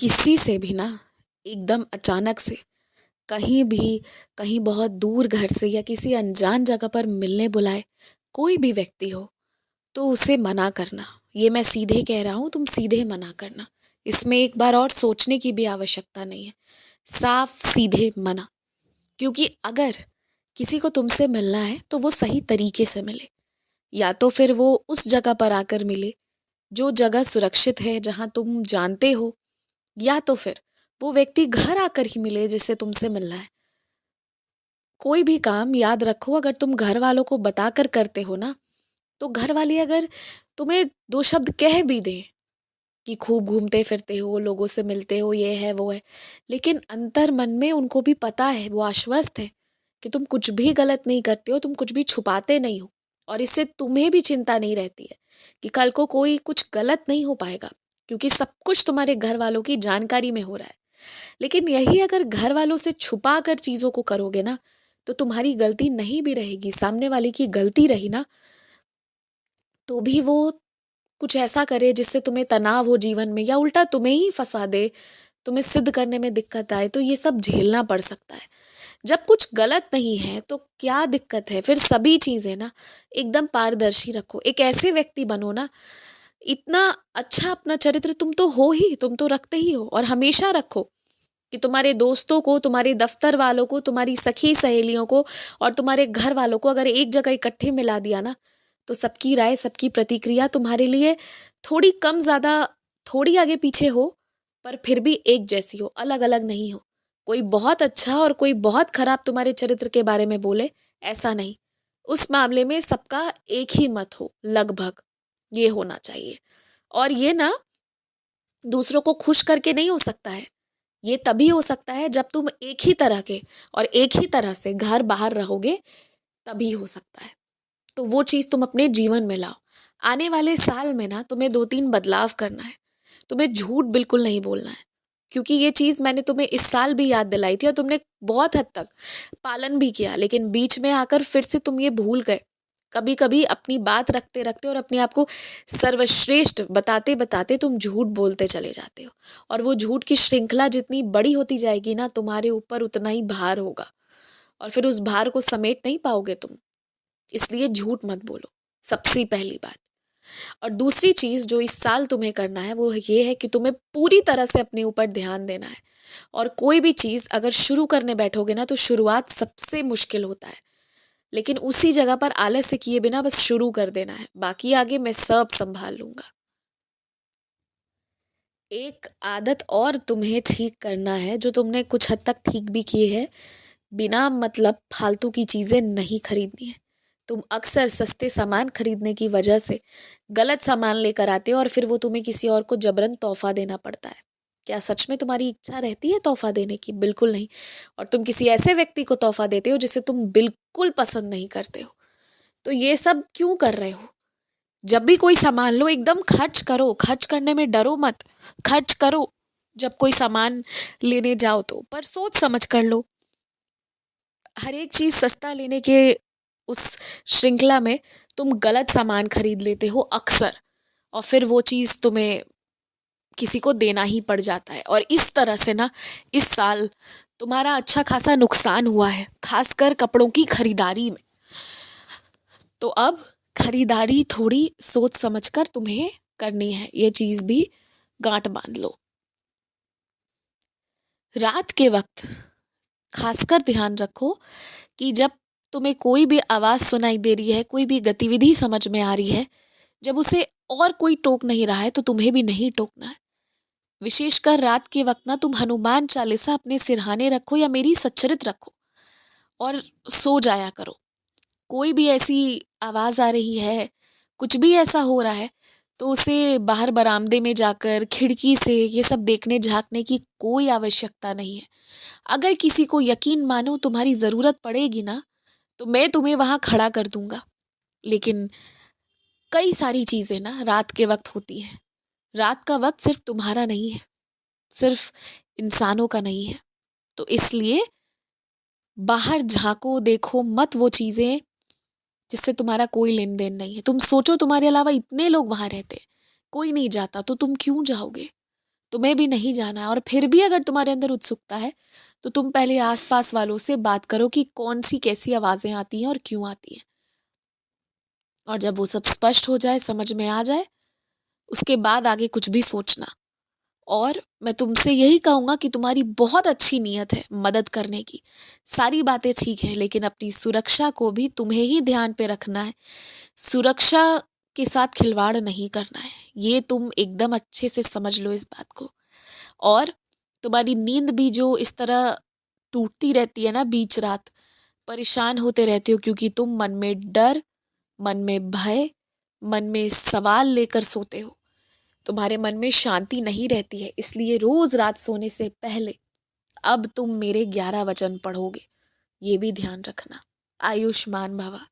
किसी से भी ना एकदम अचानक से कहीं भी, कहीं बहुत दूर घर से या किसी अनजान जगह पर मिलने बुलाए कोई भी व्यक्ति हो, तो उसे मना करना। ये मैं सीधे कह रहा हूँ, तुम सीधे मना करना। इसमें एक बार और सोचने की भी आवश्यकता नहीं है। साफ सीधे मना। क्योंकि अगर किसी को तुमसे मिलना है तो वो सही तरीके से मिले, या तो फिर वो उस जगह पर आकर मिले जो जगह सुरक्षित है, जहाँ तुम जानते हो, या तो फिर वो व्यक्ति घर आकर ही मिले जिससे तुमसे मिलना है। कोई भी काम याद रखो, अगर तुम घर वालों को बताकर करते हो ना, तो घर वाले अगर तुम्हें दो शब्द कह भी दें कि खूब घूमते फिरते हो, लोगों से मिलते हो, ये है वो है, लेकिन अंतर मन में उनको भी पता है, वो आश्वस्त है कि तुम कुछ भी गलत नहीं करते हो, तुम कुछ भी छुपाते नहीं हो। और इससे तुम्हें भी चिंता नहीं रहती है कि कल को कोई कुछ गलत नहीं हो पाएगा, क्योंकि सब कुछ तुम्हारे घर वालों की जानकारी में हो रहा है। लेकिन यही अगर घर वालों से छुपा कर चीजों को करोगे ना, तो तुम्हारी गलती नहीं भी रहेगी, सामने वाले की गलती रही ना, तो भी वो कुछ ऐसा करे जिससे तुम्हें तनाव हो जीवन में, या उल्टा तुम्हें ही फंसा दे, तुम्हें सिद्ध करने में दिक्कत आए, तो ये सब झेलना पड़ सकता है। जब कुछ गलत नहीं है तो क्या दिक्कत है? फिर सभी चीजें ना एकदम पारदर्शी रखो। एक ऐसे व्यक्ति बनो ना, इतना अच्छा अपना चरित्र तुम तो हो ही, तुम तो रखते ही हो, और हमेशा रखो कि तुम्हारे दोस्तों को, तुम्हारे दफ्तर वालों को, तुम्हारी सखी सहेलियों को और तुम्हारे घर वालों को अगर एक जगह इकट्ठे मिला दिया ना, तो सबकी राय, सबकी प्रतिक्रिया तुम्हारे लिए थोड़ी कम ज्यादा, थोड़ी आगे पीछे हो, पर फिर भी एक जैसी हो, अलग अलग नहीं हो। कोई बहुत अच्छा और कोई बहुत खराब तुम्हारे चरित्र के बारे में बोले, ऐसा नहीं। उस मामले में सबका एक ही मत हो लगभग, ये होना चाहिए। और ये ना दूसरों को खुश करके नहीं हो सकता है। ये तभी हो सकता है जब तुम एक ही तरह के और एक ही तरह से घर बाहर रहोगे, तभी हो सकता है। तो वो चीज तुम अपने जीवन में लाओ। आने वाले साल में ना तुम्हें 2-3 बदलाव करना है। तुम्हें झूठ बिल्कुल नहीं बोलना है, क्योंकि ये चीज मैंने तुम्हें इस साल भी याद दिलाई थी और तुमने बहुत हद तक पालन भी किया, लेकिन बीच में आकर फिर से तुम ये भूल गए। कभी कभी अपनी बात रखते रखते और अपने आप को सर्वश्रेष्ठ बताते बताते तुम झूठ बोलते चले जाते हो, और वो झूठ की श्रृंखला जितनी बड़ी होती जाएगी ना, तुम्हारे ऊपर उतना ही भार होगा, और फिर उस भार को समेट नहीं पाओगे तुम। इसलिए झूठ मत बोलो, सबसे पहली बात। और दूसरी चीज जो इस साल तुम्हें करना है वो ये है कि तुम्हें पूरी तरह से अपने ऊपर ध्यान देना है। और कोई भी चीज अगर शुरू करने बैठोगे ना, तो शुरुआत सबसे मुश्किल होता है, लेकिन उसी जगह पर आलस्य किए बिना बस शुरू कर देना है, बाकी आगे मैं सब संभाल लूंगा। एक आदत और तुम्हें ठीक करना है, जो तुमने कुछ हद तक ठीक भी की है। बिना मतलब फालतू की चीजें नहीं खरीदनी है। तुम अक्सर सस्ते सामान खरीदने की वजह से गलत सामान लेकर आते हो, और फिर वो तुम्हें किसी और को जबरन तोहफा देना पड़ता है। क्या सच में तुम्हारी इच्छा रहती है तोहफा देने की? बिल्कुल नहीं। और तुम किसी ऐसे व्यक्ति को तोहफा देते हो जिसे तुम बिल्कुल पसंद नहीं करते हो। तो ये सब क्यों कर रहे हो? जब भी कोई सामान लो, एकदम खर्च करो, खर्च करने में डरो मत। खर्च करो जब कोई सामान लेने जाओ तो, पर सोच समझ कर लो। हर एक चीज सस्ता लेने के उस श्रृंखला में तुम गलत सामान खरीद लेते हो अक्सर, और फिर वो चीज तुम्हें किसी को देना ही पड़ जाता है। और इस तरह से ना इस साल तुम्हारा अच्छा खासा नुकसान हुआ है, खासकर कपड़ों की खरीदारी में। तो अब खरीदारी थोड़ी सोच समझकर तुम्हें करनी है, ये चीज भी गांठ बांध लो। रात के वक्त खासकर ध्यान रखो कि जब तुम्हें कोई भी आवाज सुनाई दे रही है, कोई भी गतिविधि समझ में आ रही है, जब उसे और कोई टोक नहीं रहा है, तो तुम्हें भी नहीं टोकना है। विशेषकर रात के वक्त ना तुम हनुमान चालीसा अपने सिरहाने रखो या मेरी सच्चरित रखो और सो जाया करो। कोई भी ऐसी आवाज आ रही है, कुछ भी ऐसा हो रहा है, तो उसे बाहर बरामदे में जाकर खिड़की से ये सब देखने झांकने की कोई आवश्यकता नहीं है। अगर किसी को यकीन मानो तुम्हारी जरूरत पड़ेगी ना, तो मैं तुम्हें वहां खड़ा कर दूंगा। लेकिन कई सारी चीजें ना रात के वक्त होती हैं। रात का वक्त सिर्फ तुम्हारा नहीं है, सिर्फ इंसानों का नहीं है। तो इसलिए बाहर झांको, देखो मत वो चीजें जिससे तुम्हारा कोई लेन देन नहीं है। तुम सोचो तुम्हारे अलावा इतने लोग वहां रहते हैं, कोई नहीं जाता, तो तुम क्यों जाओगे? तुम्हें भी नहीं जाना है, और फिर भी अगर तुम्हारे अंदर उत्सुकता है तो तुम पहले आसपास वालों से बात करो कि कौन सी कैसी आवाजें आती हैं और क्यों आती हैं। और जब वो सब स्पष्ट हो जाए, समझ में आ जाए, उसके बाद आगे कुछ भी सोचना। और मैं तुमसे यही कहूंगा कि तुम्हारी बहुत अच्छी नीयत है मदद करने की, सारी बातें ठीक है, लेकिन अपनी सुरक्षा को भी तुम्हें ही ध्यान पे रखना है। सुरक्षा के साथ खिलवाड़ नहीं करना है, ये तुम एकदम अच्छे से समझ लो इस बात को। और तुम्हारी नींद भी जो इस तरह टूटती रहती है ना बीच रात, परेशान होते रहते हो क्योंकि तुम मन में डर, मन में भय, मन में सवाल लेकर सोते हो, तुम्हारे मन में शांति नहीं रहती है, इसलिए रोज रात सोने से पहले अब तुम मेरे 11 वचन पढ़ोगे, ये भी ध्यान रखना। आयुष्मान भवा।